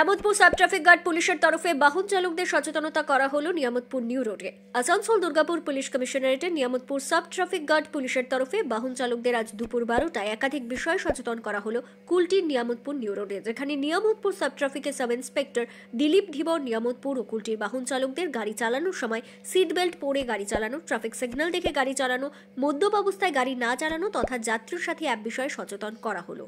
Niamatpur sub traffic guard পুলিশের তরফে বাহন চালকদের সচেতনতা করা হলো নিয়ামতপুর নিউ রোডে। আসানসোল দুর্গাপুর পুলিশ কমিশনারেটে নিয়ামতপুর সাব ট্রাফিক গার্ড পুলিশের তরফে বাহন চালকদের আজ দুপুর 12টায় একাধিক বিষয়ে সচেতন করা হলো কুলটির নিয়ামতপুর নিউ রোডে, যেখানে নিয়ামতপুর সাব ট্রাফিকের সাব ইন্সপেক্টর দিলীপ ধীবর নিয়ামতপুর ও কুলটির বাহন চালকদের গাড়ি চালানোর সময় সিট বেল্ট পরে গাড়ি চালানো, ট্রাফিক সিগন্যাল দেখে গাড়ি চালানো, মদ্যপ অবস্থায় গাড়ি না চালানো তথা যাত্রীর সাথী অ্যাপ বিষয়ে সচেতন করা হলো।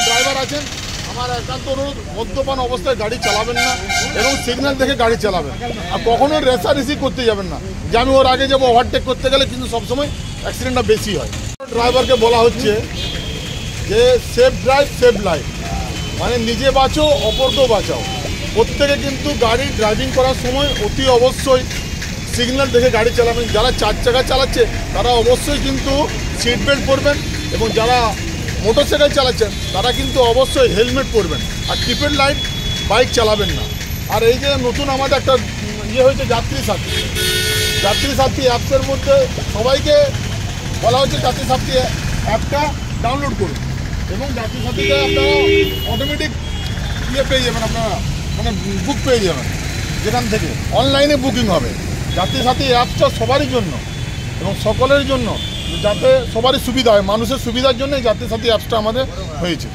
ড্রাইভার আছেন, আমার একান্ত অনুরোধ, মদ্যপান অবস্থায় গাড়ি চালাবেন না এবং সিগন্যাল দেখে গাড়ি চালাবেন। আর কখনো রেসারেসি করতে যাবেন না যে আমি ওর আগে যাবো ওভারটেক করতে গেলে, কিন্তু সবসময় অ্যাক্সিডেন্টটা বেশি হয়। ড্রাইভারকে বলা হচ্ছে যে সেফ ড্রাইভ সেভ লাইফ, মানে নিজে বাঁচো অপরকেও বাঁচাও। প্রত্যেকে কিন্তু গাড়ি ড্রাইভিং করার সময় অতি অবশ্যই সিগন্যাল দেখে গাড়ি চালাবেন। যারা চার চাকা চালাচ্ছে তারা অবশ্যই কিন্তু সিট বেল্ট পরবেন এবং যারা মোটরসাইকেল চালাচ্ছেন তারা কিন্তু অবশ্যই হেলমেট পরবেন আর ট্রিপল লাইট বাইক চালাবেন না। আর এই যে নতুন আমাদের একটা হয়েছে যাত্রী সাথী অ্যাপসের মধ্যে সবাইকে বলা হচ্ছে যাত্রী সাথী অ্যাপটা ডাউনলোড করুন এবং যাত্রী সাথীতে আপনারা অটোমেটিক পেয়ে যাবেন, আপনারা মানে বুক পেয়ে যাবেন, যেখান থেকে অনলাইনে বুকিং হবে। যাত্রী সাথী অ্যাপসটা সবারই জন্য এবং সকলের জন্য, যাতে সবারই সুবিধা হয়, মানুষের সুবিধার জন্য যাত্রী সাথী অ্যাপসটা আমাদের হয়েছে।